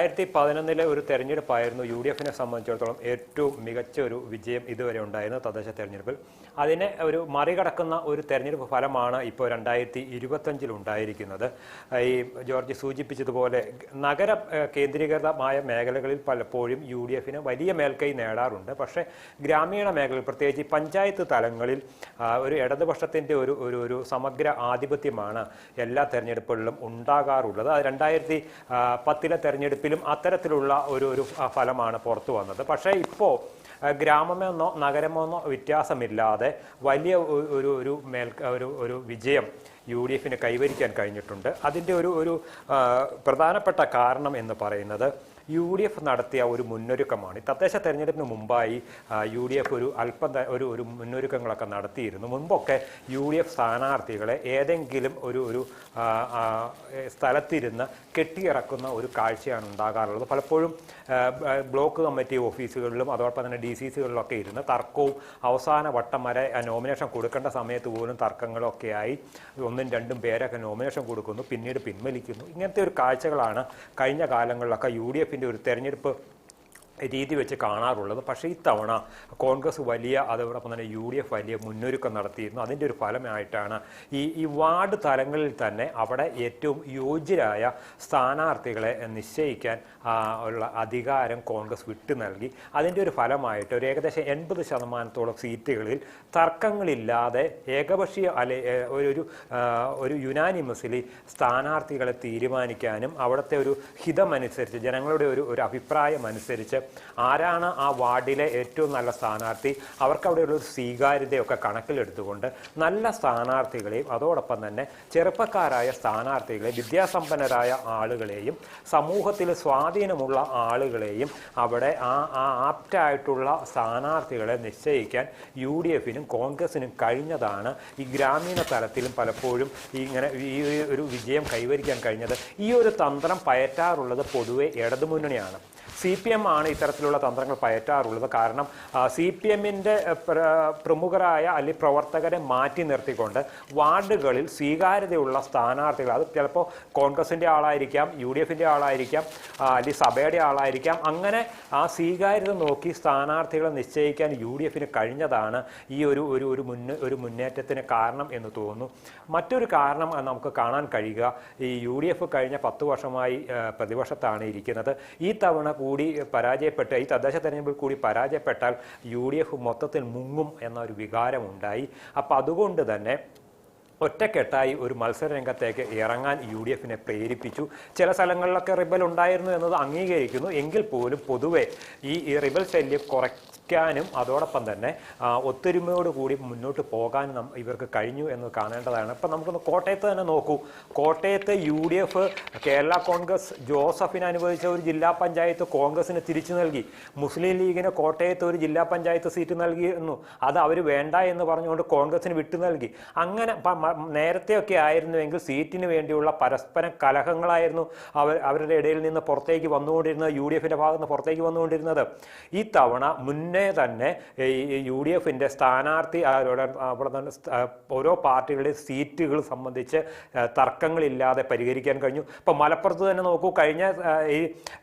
2011 ഒരു തെരഞ്ഞെടുപ്പായിരുന്നു യു.ഡി.എഫിനെ സംബന്ധിച്ചിടത്തോളം ഏറ്റവും മികച്ച ഒരു വിജയം ഇതുവരെ ഉണ്ടായിരുന്ന തദ്ദേശ തെരഞ്ഞെടുപ്പിൽ. അതിനെ ഒരു മറികടക്കുന്ന ഒരു തെരഞ്ഞെടുപ്പ് ഫലമാണ് ഇപ്പോൾ 2025 ഉണ്ടായിരിക്കുന്നത്. ഈ ജോർജ് സൂചിപ്പിച്ചതുപോലെ നഗര കേന്ദ്രീകൃതമായ മേഖലകളിൽ പലപ്പോഴും യു.ഡി.എഫിന് വലിയ മേൽക്കൈ നേടാറുണ്ട്. പക്ഷേ ഗ്രാമീണ മേഖലയിൽ, പ്രത്യേകിച്ച് പഞ്ചായത്ത് തലങ്ങളിൽ ഒരു ഇടതുപക്ഷത്തിൻ്റെ ഒരു സമഗ്ര ആധിപത്യമാണ് എല്ലാ തെരഞ്ഞെടുപ്പുകളിലും ഉണ്ടാകാറുള്ളത്. അത് 2010 തെരഞ്ഞെടുപ്പിലും അത്തരത്തിലുള്ള ഒരു ഫലമാണ് പുറത്തു വന്നത്. പക്ഷേ ഇപ്പോൾ ഗ്രാമമെന്നോ നഗരമെന്നോ വ്യത്യാസമില്ലാതെ വലിയ ഒരു വിജയം യു.ഡി.എഫിന് കൈവരിക്കാൻ കഴിഞ്ഞിട്ടുണ്ട്. അതിൻ്റെ ഒരു പ്രധാനപ്പെട്ട കാരണം എന്ന് പറയുന്നത് യു.ഡി.എഫ് നടത്തിയ ഒരു മുന്നൊരുക്കമാണ്. തദ്ദേശ തെരഞ്ഞെടുപ്പിന് മുമ്പായി യു.ഡി.എഫ് ഒരു മുന്നൊരുക്കങ്ങളൊക്കെ നടത്തിയിരുന്നു. മുൻപൊക്കെ യു.ഡി.എഫ് സ്ഥാനാർത്ഥികളെ ഏതെങ്കിലും ഒരു സ്ഥലത്തിരുന്ന് കെട്ടിയിറക്കുന്ന ഒരു കാഴ്ചയാണ് ഉണ്ടാകാറുള്ളത്. പലപ്പോഴും ബ്ലോക്ക് കമ്മിറ്റി ഓഫീസുകളിലും അതോടൊപ്പം തന്നെ DCCകളിലൊക്കെ ഇരുന്ന് തർക്കവും അവസാന വട്ടം വരെ നോമിനേഷൻ കൊടുക്കേണ്ട സമയത്ത് പോലും തർക്കങ്ങളൊക്കെയായി 1-2 പേരൊക്കെ നോമിനേഷൻ കൊടുക്കുന്നു, പിന്നീട് പിൻവലിക്കുന്നു. ഇങ്ങനത്തെ ഒരു കാഴ്ചകളാണ് കഴിഞ്ഞ കാലങ്ങളിലൊക്കെ യു.ഡി.എഫിൻ്റെ ഒരു തെരഞ്ഞെടുപ്പ് രീതി വെച്ച് കാണാറുള്ളത്. പക്ഷേ ഇത്തവണ കോൺഗ്രസ് അതോടൊപ്പം തന്നെ യു.ഡി.എഫ് വലിയ മുന്നൊരുക്കം നടത്തിയിരുന്നു. അതിൻ്റെ ഒരു ഫലമായിട്ടാണ് ഈ വാർഡ് തലങ്ങളിൽ തന്നെ അവിടെ ഏറ്റവും യോഗ്യരായ സ്ഥാനാർത്ഥികളെ നിശ്ചയിക്കാൻ ഉള്ള അധികാരം കോൺഗ്രസ് വിട്ടു നൽകി. അതിൻ്റെ ഒരു ഫലമായിട്ട് ഏകദേശം 80% സീറ്റുകളിൽ തർക്കങ്ങളില്ലാതെ ഏകപക്ഷീയ ഒരു യുനാനിമസ്ലി സ്ഥാനാർത്ഥികളെ തീരുമാനിക്കാനും അവിടുത്തെ ഒരു ഹിതമനുസരിച്ച്, ജനങ്ങളുടെ ഒരു അഭിപ്രായം അനുസരിച്ച് ആരാണ് ആ വാർഡിലെ ഏറ്റവും നല്ല സ്ഥാനാർത്ഥി, അവർക്ക് അവിടെയുള്ള ഒരു സ്വീകാര്യതയൊക്കെ കണക്കിലെടുത്തുകൊണ്ട് നല്ല സ്ഥാനാർത്ഥികളെയും അതോടൊപ്പം തന്നെ ചെറുപ്പക്കാരായ സ്ഥാനാർത്ഥികളെയും വിദ്യാസമ്പന്നരായ ആളുകളെയും സമൂഹത്തിൽ സ്വാധീനമുള്ള ആളുകളെയും അവിടെ ആപ്റ്റായിട്ടുള്ള സ്ഥാനാർത്ഥികളെ നിശ്ചയിക്കാൻ യു.ഡി.എഫിനും കോൺഗ്രസിനും കഴിഞ്ഞതാണ് ഈ ഗ്രാമീണ തലത്തിലും പലപ്പോഴും ഈ ഒരു വിജയം കൈവരിക്കാൻ കഴിഞ്ഞത്. ഈ ഒരു തന്ത്രം പയറ്റാറുള്ളത് പൊതുവെ ഇടതുമുന്നണിയാണ്. CPM ആണ് ഇത്തരത്തിലുള്ള തന്ത്രങ്ങൾ പയറ്റാറുള്ളത്. കാരണം CPM-ൻ്റെ പ്രമുഖരായ അല്ലെങ്കിൽ പ്രവർത്തകരെ മാറ്റി നിർത്തിക്കൊണ്ട് വാർഡുകളിൽ സ്വീകാര്യതയുള്ള സ്ഥാനാർത്ഥികൾ, അത് ചിലപ്പോൾ കോൺഗ്രസിൻ്റെ ആളായിരിക്കാം, യു.ഡി.എഫിൻ്റെ ആളായിരിക്കാം, അല്ലെങ്കിൽ സഭയുടെ ആളായിരിക്കാം, അങ്ങനെ ആ സ്വീകാര്യത നോക്കി സ്ഥാനാർത്ഥികളെ നിശ്ചയിക്കാൻ യു.ഡി.എഫിന് കഴിഞ്ഞതാണ് ഈ ഒരു മുന്നേറ്റത്തിന് കാരണം എന്ന് തോന്നുന്നു. മറ്റൊരു കാരണം നമുക്ക് കാണാൻ കഴിയുക, ഈ യു.ഡി.എഫ് കഴിഞ്ഞ 10 വർഷമായി പ്രതിപക്ഷത്താണ് ഇരിക്കുന്നത്. ഈ തവണ കൂടി പരാജയപ്പെട്ട്, ഈ തദ്ദേശ തെരഞ്ഞെടുപ്പിൽ കൂടി പരാജയപ്പെട്ടാൽ യു.ഡി.എഫ് മൊത്തത്തിൽ മുങ്ങും എന്നൊരു വികാരമുണ്ടായി. അപ്പം അതുകൊണ്ട് തന്നെ ഒറ്റക്കെട്ടായി ഒരു മത്സര രംഗത്തേക്ക് ഇറങ്ങാൻ യു.ഡി.എഫിനെ പ്രേരിപ്പിച്ചു. ചില സ്ഥലങ്ങളിലൊക്കെ റിബൽ ഉണ്ടായിരുന്നു എന്നത് അംഗീകരിക്കുന്നു. എങ്കിൽ പോലും പൊതുവെ ഈ റിബൽ ശല്യം കുറയ്ക്കാനും അതോടൊപ്പം തന്നെ ഒത്തൊരുമയോടുകൂടി മുന്നോട്ട് പോകാനും ഇവർക്ക് കഴിഞ്ഞു എന്ന് കാണേണ്ടതാണ്. ഇപ്പം നമുക്കൊന്ന് കോട്ടയത്ത് തന്നെ നോക്കൂ. കോട്ടയത്ത് യു.ഡി.എഫ് കേരള കോൺഗ്രസ് ജോസഫിന് അനുവദിച്ച ഒരു ജില്ലാ പഞ്ചായത്ത് കോൺഗ്രസിന് തിരിച്ചു നൽകി. മുസ്ലിം ലീഗിന് കോട്ടയത്ത് ഒരു ജില്ലാ പഞ്ചായത്ത് സീറ്റ് നൽകിയിരുന്നു. അത് അവർ വേണ്ട എന്ന് പറഞ്ഞുകൊണ്ട് കോൺഗ്രസിന് വിട്ടു നൽകി. അങ്ങനെ നേരത്തെയൊക്കെ ആയിരുന്നുവെങ്കിൽ സീറ്റിന് വേണ്ടിയുള്ള പരസ്പര കലഹങ്ങളായിരുന്നു അവരുടെ ഇടയിൽ നിന്ന് പുറത്തേക്ക് വന്നുകൊണ്ടിരുന്നത്, യു.ഡി.എഫിൻ്റെ ഭാഗത്ത് നിന്ന് പുറത്തേക്ക് വന്നുകൊണ്ടിരുന്നത്. ഈ തവണ മുന്നേ തന്നെ യു.ഡി.എഫിൻ്റെ സ്ഥാനാർത്ഥി അവിടെ തന്നെ ഓരോ പാർട്ടികളുടെ സീറ്റുകൾ സംബന്ധിച്ച് തർക്കങ്ങളില്ലാതെ പരിഹരിക്കാൻ കഴിഞ്ഞു. ഇപ്പം മലപ്പുറത്ത് തന്നെ നോക്കൂ, കഴിഞ്ഞ ഈ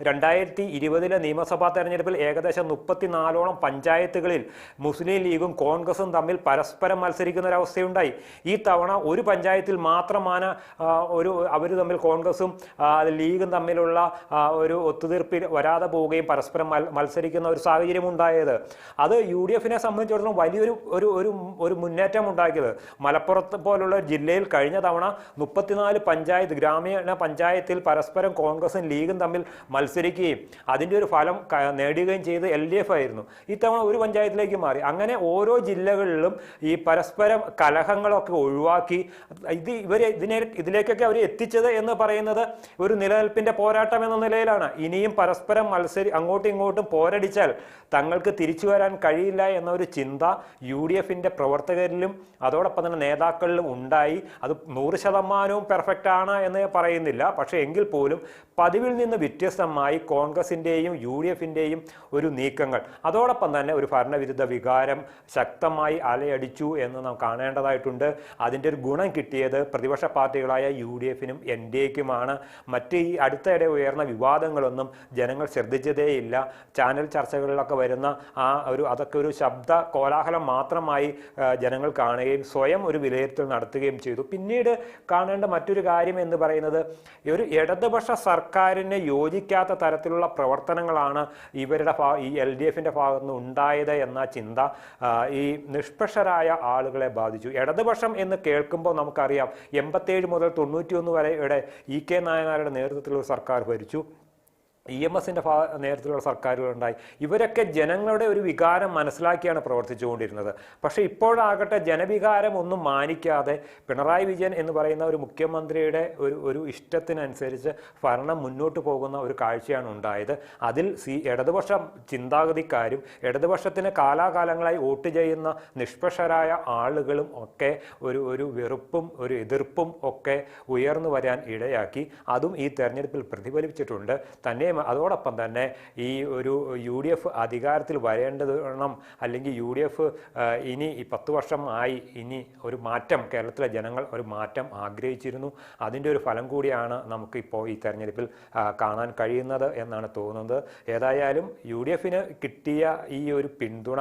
2020 നിയമസഭാ തെരഞ്ഞെടുപ്പിൽ ഏകദേശം 34ഓളം പഞ്ചായത്തുകളിൽ മുസ്ലിം ലീഗും കോൺഗ്രസും തമ്മിൽ പരസ്പരം മത്സരിക്കുന്ന ഒരവസ്ഥയുണ്ടായി. ഈ തവണ ഒരു പഞ്ചായത്തിൽ മാത്രമാണ് അവർ തമ്മിൽ, കോൺഗ്രസും ലീഗും തമ്മിലുള്ള ഒരു ഒത്തുതീർപ്പിൽ വരാതെ പോവുകയും പരസ്പരം മത്സരിക്കുന്ന ഒരു സാഹചര്യം ഉണ്ടായത്. അത് യു.ഡി.എഫിനെ സംബന്ധിച്ചിടത്തോളം വലിയൊരു മുന്നേറ്റം ഉണ്ടാക്കിയത്. മലപ്പുറത്ത് പോലുള്ള ജില്ലയിൽ കഴിഞ്ഞ തവണ 34 പഞ്ചായത്ത്, ഗ്രാമീണ പഞ്ചായത്തിൽ പരസ്പരം കോൺഗ്രസും ലീഗും തമ്മിൽ മത്സരിക്കുകയും അതിൻ്റെ ഒരു ഫലം നേടുകയും ചെയ്ത് LDF ആയിരുന്നു. ഇത്തവണ ഒരു പഞ്ചായത്തിലേക്ക് മാറി. അങ്ങനെ ഓരോ ജില്ലകളിലും ഈ പരസ്പരം കലഹങ്ങളൊക്കെ ഒഴിവാക്കി ഇതിലേക്കൊക്കെ അവർ എത്തിച്ചത് എന്ന് പറയുന്നത് ഒരു നിലനിൽപ്പിന്റെ പോരാട്ടം എന്ന നിലയിലാണ്. ഇനിയും പരസ്പരം അങ്ങോട്ടും ഇങ്ങോട്ടും പോരടിച്ചാൽ തങ്ങൾക്ക് തിരിച്ചു വരാൻ കഴിയില്ല എന്ന ഒരു ചിന്ത യു.ഡി.എഫിൻ്റെ പ്രവർത്തകരിലും അതോടൊപ്പം തന്നെ നേതാക്കളിലും ഉണ്ടായി. അത് 100% പെർഫെക്റ്റ് ആണ് എന്ന് പറയുന്നില്ല. പക്ഷേ എങ്കിൽ പോലും പതിവിൽ നിന്ന് വ്യത്യസ്തമായി കോൺഗ്രസിൻ്റെയും UDF-ൻ്റെയും ഒരു നീക്കങ്ങൾ, അതോടൊപ്പം തന്നെ ഒരു ഭരണവിരുദ്ധ വികാരം ശക്തമായി അലയടിച്ചു എന്ന് നാം കാണേണ്ടതായിട്ടുണ്ട്. അതിൻ്റെ ഒരു ഗുണം കിട്ടിയത് പ്രതിപക്ഷ പാർട്ടികളായ UDF-നും NDA-ക്കുമാണ്. മറ്റ് ഈ അടുത്തിടെ ഉയർന്ന വിവാദങ്ങളൊന്നും ജനങ്ങൾ ശ്രദ്ധിച്ചതേയില്ല. ചാനൽ ചർച്ചകളിലൊക്കെ വരുന്ന അതൊക്കെ ഒരു ശബ്ദ കോലാഹലം മാത്രമായി ജനങ്ങൾ കാണുകയും സ്വയം ഒരു വിലയിരുത്തൽ നടത്തുകയും ചെയ്തു. പിന്നീട് കാണേണ്ട മറ്റൊരു കാര്യം എന്ന് പറയുന്നത്, ഒരു ഇടതുപക്ഷ സർക്കാരിന് യോജിക്കാത്ത തരത്തിലുള്ള പ്രവർത്തനങ്ങളാണ് ഇവരുടെ ഈ LDF-ൻ്റെ ഭാഗത്ത് നിന്ന് ഉണ്ടായത് എന്ന ചിന്ത ഈ നിഷ്പക്ഷരായ ആളുകളെ ബാധിച്ചു. ഇടതുപക്ഷം എന്ന് കേൾക്കുമ്പോൾ നമുക്കറിയാം 87 മുതൽ 91 വരെ EK നായനാരുടെ നേതൃത്വത്തിലുള്ള സർക്കാർ ഭരിച്ചു. EMS-ൻ്റെ നേതൃത്വത്തിലുള്ള സർക്കാരുകളുണ്ടായി. ഇവരൊക്കെ ജനങ്ങളുടെ ഒരു വികാരം മനസ്സിലാക്കിയാണ് പ്രവർത്തിച്ചുകൊണ്ടിരുന്നത്. പക്ഷേ ഇപ്പോഴാകട്ടെ ജനവികാരം ഒന്നും മാനിക്കാതെ പിണറായി വിജയൻ എന്ന് പറയുന്ന ഒരു മുഖ്യമന്ത്രിയുടെ ഒരു ഇഷ്ടത്തിനനുസരിച്ച് ഭരണം മുന്നോട്ട് പോകുന്ന ഒരു കാഴ്ചയാണ് ഉണ്ടായത്. അതിൽ ഇടതുപക്ഷ ചിന്താഗതിക്കാരും ഇടതുപക്ഷത്തിന് കാലാകാലങ്ങളായി വോട്ട് ചെയ്യുന്ന നിഷ്പക്ഷരായ ആളുകളും ഒക്കെ ഒരു വെറുപ്പും ഒരു എതിർപ്പും ഒക്കെ ഉയർന്നു വരാൻ ഇടയാക്കി. അതും ഈ തെരഞ്ഞെടുപ്പിൽ പ്രതിഫലിച്ചിട്ടുണ്ട്. തന്നെ അതോടൊപ്പം തന്നെ ഈ ഒരു UDF അധികാരത്തിൽ വരേണ്ടതുണം, അല്ലെങ്കിൽ UDF ഇനി 10 വർഷം ആയി, ഇനി ഒരു മാറ്റം കേരളത്തിലെ ജനങ്ങൾ ഒരു മാറ്റം ആഗ്രഹിച്ചിരുന്നു. അതിൻ്റെ ഒരു ഫലം കൂടിയാണ് നമുക്കിപ്പോൾ ഈ തെരഞ്ഞെടുപ്പിൽ കാണാൻ കഴിയുന്നത് എന്നാണ് തോന്നുന്നത്. ഏതായാലും UDF-ന് കിട്ടിയ ഈ ഒരു പിന്തുണ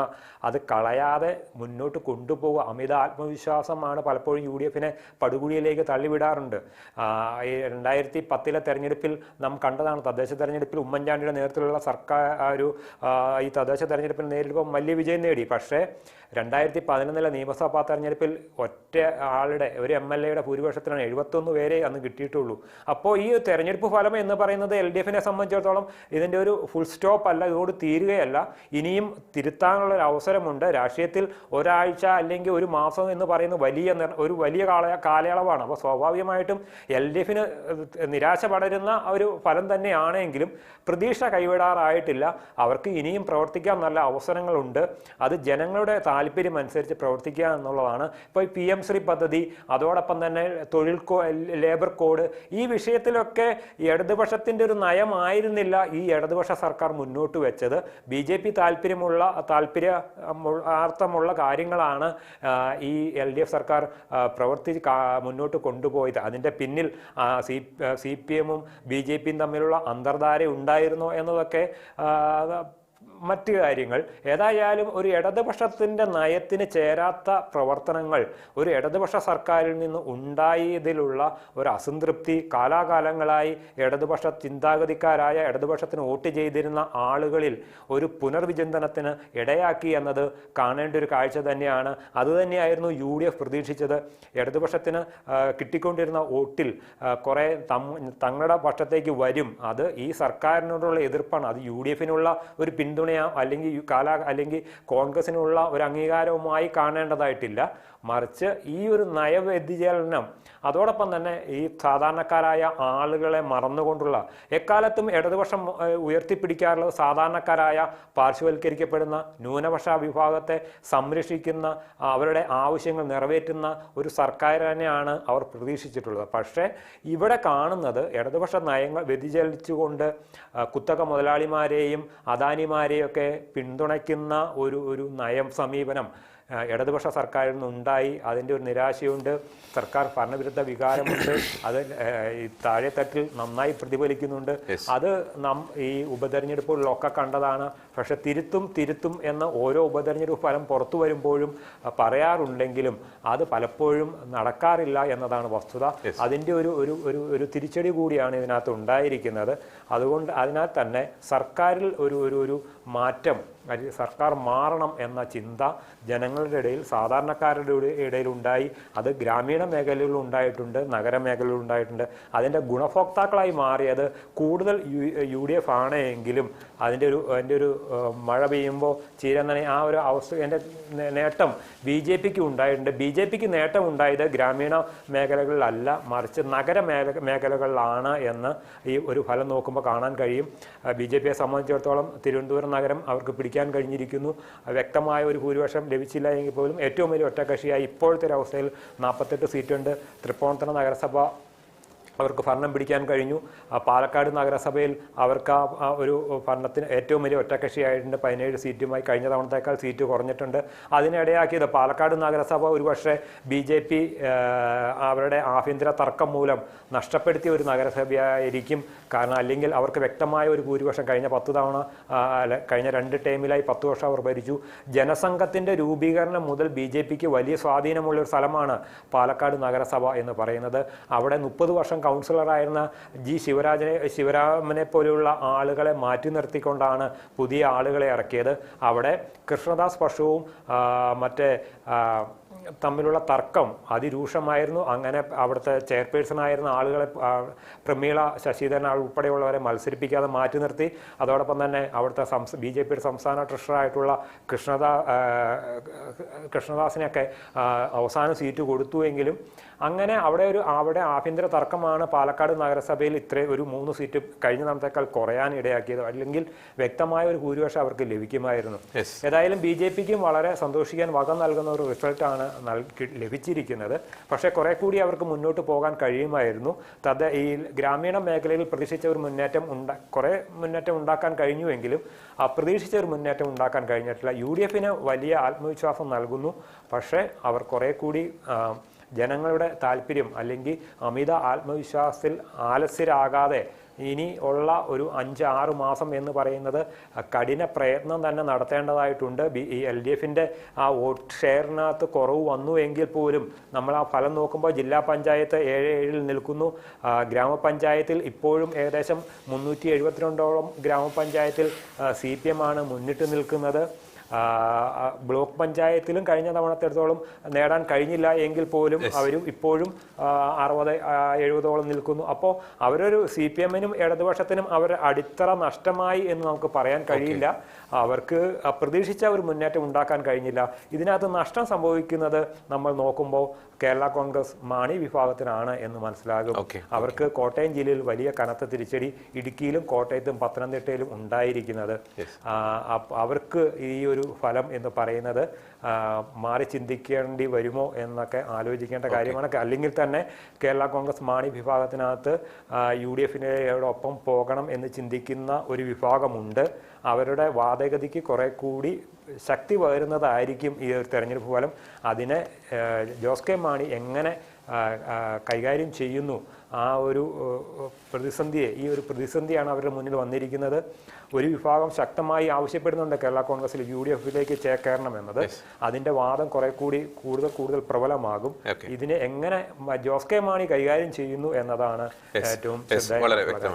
അത് കളയാതെ മുന്നോട്ട് കൊണ്ടുപോകുക. അമിത ആത്മവിശ്വാസമാണ് പലപ്പോഴും UDF-നെ പടുകുഴിയിലേക്ക് തള്ളിവിടാറുണ്ട്. 2010 തെരഞ്ഞെടുപ്പിൽ നാം കണ്ടതാണ്. തദ്ദേശ തെരഞ്ഞെടുപ്പിൽ ഉമ്മൻചാണ്ടിയുടെ നേതൃത്വത്തിലുള്ള സർക്കാർ ഈ തദ്ദേശ തെരഞ്ഞെടുപ്പിൽ നേരിടുമ്പോൾ വലിയ വിജയം നേടി. പക്ഷേ 2011 നിയമസഭാ തെരഞ്ഞെടുപ്പിൽ ഒറ്റ ആളുടെ ഒരു MLA-യുടെ ഭൂരിപക്ഷത്തിലാണ് 71 പേരെ അന്ന് കിട്ടിയിട്ടുള്ളൂ. അപ്പോൾ ഈ തെരഞ്ഞെടുപ്പ് ഫലം എന്ന് പറയുന്നത് LDF-നെ സംബന്ധിച്ചിടത്തോളം ഇതിൻ്റെ ഒരു ഫുൾ സ്റ്റോപ്പ് അല്ല, ഇതോട് തീരുകയല്ല. ഇനിയും തിരുത്താനുള്ള ഒരു അവസരമുണ്ട്. രാഷ്ട്രീയത്തിൽ ഒരാഴ്ച അല്ലെങ്കിൽ ഒരു മാസം എന്ന് പറയുന്ന വലിയ കാലയളവാണ്. അപ്പോൾ സ്വാഭാവികമായിട്ടും LDF-ന് നിരാശ പടരുന്ന ഒരു ഫലം തന്നെയാണെങ്കിലും പ്രതീക്ഷ കൈവിടാറായിട്ടില്ല. അവർക്ക് ഇനിയും പ്രവർത്തിക്കാൻ നല്ല അവസരങ്ങളുണ്ട്. അത് ജനങ്ങളുടെ താല്പര്യം അനുസരിച്ച് പ്രവർത്തിക്കുക എന്നുള്ളതാണ്. ഇപ്പോൾ ഈ PM ശ്രീ പദ്ധതി, അതോടൊപ്പം തന്നെ ലേബർ കോഡ്, ഈ വിഷയത്തിലൊക്കെ ഇടതുപക്ഷത്തിൻ്റെ ഒരു നയമായിരുന്നില്ല ഈ ഇടതുപക്ഷ സർക്കാർ മുന്നോട്ട് വെച്ചത്. BJP താല്പര്യാർത്ഥമുള്ള കാര്യങ്ങളാണ് ഈ LDF സർക്കാർ മുന്നോട്ട് കൊണ്ടുപോയത്. അതിൻ്റെ പിന്നിൽ CPM-ഉം BJP-യും തമ്മിലുള്ള അന്തർധാര ഉണ്ടായിരുന്നോ എന്നതൊക്കെ മറ്റ് കാര്യങ്ങൾ. ഏതായാലും ഒരു ഇടതുപക്ഷത്തിൻ്റെ നയത്തിന് ചേരാത്ത പ്രവർത്തനങ്ങൾ ഒരു ഇടതുപക്ഷ സർക്കാരിൽ നിന്ന് ഉണ്ടായതിലുള്ള ഒരു അസംതൃപ്തി കാലാകാലങ്ങളായി ഇടതുപക്ഷ ചിന്താഗതിക്കാരായ ഇടതുപക്ഷത്തിന് വോട്ട് ചെയ്തിരുന്ന ആളുകളിൽ ഒരു പുനർവിചിന്തനത്തിന് ഇടയാക്കി എന്നത് കാണേണ്ട ഒരു കാഴ്ച തന്നെയാണ്. അതുതന്നെയായിരുന്നു UDF പ്രതീക്ഷിച്ചത്. ഇടതുപക്ഷത്തിന് കിട്ടിക്കൊണ്ടിരുന്ന വോട്ടിൽ കുറേ തങ്ങളുടെ പക്ഷത്തേക്ക് വരും. അത് ഈ സർക്കാരിനോടുള്ള എതിർപ്പാണ്. അത് UDF-നുള്ള ഒരു പിന്തുണ അല്ലെങ്കിൽ കോൺഗ്രസിനുള്ള ഒരു അംഗീകാരവുമായി കാണേണ്ടതായിട്ടില്ല. മറിച്ച് ഈ ഒരു നയവ്യതിചലനം, അതോടൊപ്പം തന്നെ ഈ സാധാരണക്കാരായ ആളുകളെ മറന്നുകൊണ്ടുള്ള, എക്കാലത്തും ഇടതുപക്ഷം ഉയർത്തിപ്പിടിക്കാറുള്ളത് സാധാരണക്കാരായ പാർശ്വവൽക്കരിക്കപ്പെടുന്ന ന്യൂനപക്ഷ വിഭാഗത്തെ സംരക്ഷിക്കുന്ന, അവരുടെ ആവശ്യങ്ങൾ നിറവേറ്റുന്ന ഒരു സർക്കാർ തന്നെയാണ് അവർ പ്രതീക്ഷിച്ചിട്ടുള്ളത്. പക്ഷേ ഇവിടെ കാണുന്നത് ഇടതുപക്ഷ നയങ്ങൾ വ്യതിചലിച്ചുകൊണ്ട് കുത്തക മുതലാളിമാരെയും അദാനിമാരെയൊക്കെ പിന്തുണയ്ക്കുന്ന ഒരു നയം സമീപനം ഇടതുപക്ഷ സർക്കാരിൽ നിന്നുണ്ടായി. അതിൻ്റെ ഒരു നിരാശയുണ്ട്. സർക്കാർ ഭരണവിരുദ്ധ വികാരമുണ്ട്. അത് താഴെത്തട്ടിൽ നന്നായി പ്രതിഫലിക്കുന്നുണ്ട്. അത് ഈ ഉപതെരഞ്ഞെടുപ്പുകളിലൊക്കെ കണ്ടതാണ്. പക്ഷെ തിരുത്തും എന്ന ഓരോ ഉപതെരഞ്ഞെടുപ്പ് ഫലം പുറത്തു വരുമ്പോഴും പറയാറുണ്ടെങ്കിലും അത് പലപ്പോഴും നടക്കാറില്ല എന്നതാണ് വസ്തുത. അതിൻ്റെ ഒരു തിരിച്ചടി കൂടിയാണ് ഇതിനകത്ത് ഉണ്ടായിരിക്കുന്നത്. അതിനാൽ തന്നെ സർക്കാരിൽ ഒരു മാറ്റം, സർക്കാർ മാറണം എന്ന ചിന്ത ജനങ്ങളുടെ ഇടയിൽ, സാധാരണക്കാരുടെ ഇടയിൽ ഉണ്ടായി. അത് ഗ്രാമീണ മേഖലകളിൽ ഉണ്ടായിട്ടുണ്ട്, നഗരമേഖലകളിൽ ഉണ്ടായിട്ടുണ്ട്. അതിൻ്റെ ഗുണഭോക്താക്കളായി മാറിയത് കൂടുതൽ UDF ആണ് എങ്കിലും അതിൻ്റെ ഒരു മഴ പെയ്യുമ്പോൾ ചീരന്നനെ ആ ഒരു അവസ്ഥ, എൻ്റെ നേട്ടം BJP-ക്ക് ഉണ്ടായിട്ടുണ്ട്. BJP-ക്ക് നേട്ടം ഉണ്ടായത് ഗ്രാമീണ മേഖലകളിലല്ല, മറിച്ച് നഗര മേഖലകളിലാണ് എന്ന് ഈ ഒരു ഫലം നോക്കുമ്പോൾ കാണാൻ കഴിയും. BJP-യെ സംബന്ധിച്ചിടത്തോളം തിരുവനന്തപുരം നഗരം അവർക്ക് പിടിക്കാൻ കഴിഞ്ഞിരിക്കുന്നു. വ്യക്തമായ ഒരു ഭൂരിപക്ഷം ലഭിച്ചില്ല എങ്കിൽ പോലും ഏറ്റവും വലിയ ഒറ്റക്കക്ഷിയായി ഇപ്പോഴത്തെ ഒരു അവസ്ഥയിൽ 48 സീറ്റുണ്ട്. തൃപ്പൂണിത്തുറ നഗരസഭ അവർക്ക് ഭരണം പിടിക്കാൻ കഴിഞ്ഞു. പാലക്കാട് നഗരസഭയിൽ അവർക്ക് ആ ഒരു ഭരണത്തിന് ഏറ്റവും വലിയ ഒറ്റക്കക്ഷിയായിട്ടുണ്ട്. 17 സീറ്റുമായി കഴിഞ്ഞ തവണത്തേക്കാൾ സീറ്റ് കുറഞ്ഞിട്ടുണ്ട്. അതിനിടയാക്കിയത് പാലക്കാട് നഗരസഭ ഒരുപക്ഷെ BJP അവരുടെ ആഭ്യന്തര തർക്കം മൂലം നഷ്ടപ്പെടുത്തിയ ഒരു നഗരസഭയായിരിക്കും. കാരണം അല്ലെങ്കിൽ അവർക്ക് വ്യക്തമായ ഒരു ഭൂരിപക്ഷം കഴിഞ്ഞ 10 തവണ കഴിഞ്ഞ 2 ടേമിലായി 10 വർഷം അവർ ഭരിച്ചു. ജനസംഘത്തിൻ്റെ രൂപീകരണം മുതൽ BJPക്ക് വലിയ സ്വാധീനമുള്ള ഒരു സ്ഥലമാണ് പാലക്കാട് നഗരസഭ എന്ന് പറയുന്നത്. അവിടെ 30 വർഷം കൗൺസിലറായിരുന്ന ശിവരാമനെ പോലെയുള്ള ആളുകളെ മാറ്റി നിർത്തിക്കൊണ്ടാണ് പുതിയ ആളുകളെ ഇറക്കിയത്. അവിടെ കൃഷ്ണദാസ് പക്ഷവും മറ്റേ തമ്മിലുള്ള തർക്കം അതിരൂക്ഷമായിരുന്നു. അങ്ങനെ അവിടുത്തെ ചെയർപേഴ്സണായിരുന്ന ആളുകളെ പ്രമീള ശശിധരൻ ഉൾപ്പെടെയുള്ളവരെ മത്സരിപ്പിക്കാതെ മാറ്റി നിർത്തി. അതോടൊപ്പം തന്നെ അവിടുത്തെ BJPയുടെ സംസ്ഥാന ട്രഷറായിട്ടുള്ള കൃഷ്ണദാസിനൊക്കെ അവസാന സീറ്റ് കൊടുത്തുവെങ്കിലും അങ്ങനെ അവിടെ ആഭ്യന്തര തർക്കമാണ് പാലക്കാട് നഗരസഭയിൽ ഒരു 3 സീറ്റ് കഴിഞ്ഞ തവണത്തേക്കാൾ കുറയാൻ ഇടയാക്കിയത്. അല്ലെങ്കിൽ വ്യക്തമായ ഒരു ഭൂരിപക്ഷം അവർക്ക് ലഭിക്കുമായിരുന്നു. ഏതായാലും BJPക്കും വളരെ സന്തോഷിക്കാൻ വക നൽകുന്ന ഒരു റിസൾട്ടാണ് ലഭിച്ചിരിക്കുന്നത്. പക്ഷേ കുറെ കൂടി അവർക്ക് മുന്നോട്ട് പോകാൻ കഴിയുമായിരുന്നു. ഈ ഗ്രാമീണ മേഖലയിൽ പ്രതീക്ഷിച്ച ഒരു കുറെ മുന്നേറ്റം ഉണ്ടാക്കാൻ കഴിഞ്ഞുവെങ്കിലും അപ്രതീക്ഷിച്ച ഒരു മുന്നേറ്റം ഉണ്ടാക്കാൻ കഴിഞ്ഞിട്ടില്ല. UDFന് വലിയ ആത്മവിശ്വാസം നൽകുന്നു. പക്ഷേ അവർ കുറെ കൂടി ജനങ്ങളുടെ താല്പര്യം അല്ലെങ്കിൽ അമിത ആത്മവിശ്വാസത്തിൽ ആലസ്യരാകാതെ ഇനി ഉള്ള ഒരു 5-6 മാസം എന്ന് പറയുന്നത് കഠിന പ്രയത്നം തന്നെ നടത്തേണ്ടതായിട്ടുണ്ട്. ഈ LDFന്റെ ആ വോട്ട് ഷെയറിനകത്ത് കുറവ് വന്നു എങ്കിൽ പോലും നമ്മൾ ആ ഫലം നോക്കുമ്പോൾ ജില്ലാ പഞ്ചായത്ത് 7-7 നിൽക്കുന്നു. ഗ്രാമപഞ്ചായത്തിൽ ഇപ്പോഴും ഏകദേശം 372ഓളം ഗ്രാമപഞ്ചായത്തിൽ CPM ആണ് മുന്നിട്ട് നിൽക്കുന്നത്. ബ്ലോക്ക് പഞ്ചായത്തിലും കഴിഞ്ഞ തവണത്തെടുത്തോളം നേടാൻ കഴിഞ്ഞില്ല എങ്കിൽ പോലും അവരും ഇപ്പോഴും 60-70ഓളം നിൽക്കുന്നു. അപ്പോൾ അവരൊരു CPMനും ഇടതുപക്ഷത്തിനും അവർ അടിത്തറ നഷ്ടമായി എന്ന് നമുക്ക് പറയാൻ കഴിയില്ല. അവർക്ക് പ്രതീക്ഷിച്ച ഒരു മുന്നേറ്റം ഉണ്ടാക്കാൻ കഴിഞ്ഞില്ല. ഇതിനകത്ത് നഷ്ടം സംഭവിക്കുന്നത് നമ്മൾ നോക്കുമ്പോൾ കേരള കോൺഗ്രസ് മാണി വിഭാഗത്തിനാണ് എന്ന് മനസ്സിലാകും. അവർക്ക് കോട്ടയം ജില്ലയിൽ വലിയ കനത്ത തിരിച്ചടി ഇടുക്കിയിലും കോട്ടയത്തും പത്തനംതിട്ടയിലും ഉണ്ടായിരിക്കുന്നത്. അവർക്ക് ഈ ഒരു ഫലം എന്ന് പറയുന്നത് മാറി ചിന്തിക്കേണ്ടി വരുമോ എന്നൊക്കെ ആലോചിക്കേണ്ട കാര്യമാണ്. അല്ലെങ്കിൽ തന്നെ കേരള കോൺഗ്രസ് മാണി വിഭാഗത്തിനകത്ത് UDFനോടൊപ്പം പോകണം എന്ന് ചിന്തിക്കുന്ന ഒരു വിഭാഗമുണ്ട്. അവരുടെ വാദഗതിക്ക് കുറെ കൂടി ശക്തി പകരുന്നതായിരിക്കും ഈ ഒരു തെരഞ്ഞെടുപ്പ് ഫലം. അതിനെ ജോസ് കെ മാണി എങ്ങനെ കൈകാര്യം ചെയ്യുന്നു, ആ ഒരു പ്രതിസന്ധിയെ, ഈ ഒരു പ്രതിസന്ധിയാണ് അവരുടെ മുന്നിൽ വന്നിരിക്കുന്നത്. ഒരു വിഭാഗം ശക്തമായി ആവശ്യപ്പെടുന്നുണ്ട് കേരള കോൺഗ്രസിൽ UDFിലേക്ക് ചേക്കേറണമെന്നത്. അതിന്റെ വാദം കുറെ കൂടി കൂടുതൽ പ്രബലമാകും. ഇതിനെ എങ്ങനെ ജോസ് കെ മാണി കൈകാര്യം ചെയ്യുന്നു എന്നതാണ് ഏറ്റവും ശ്രദ്ധേയമായ.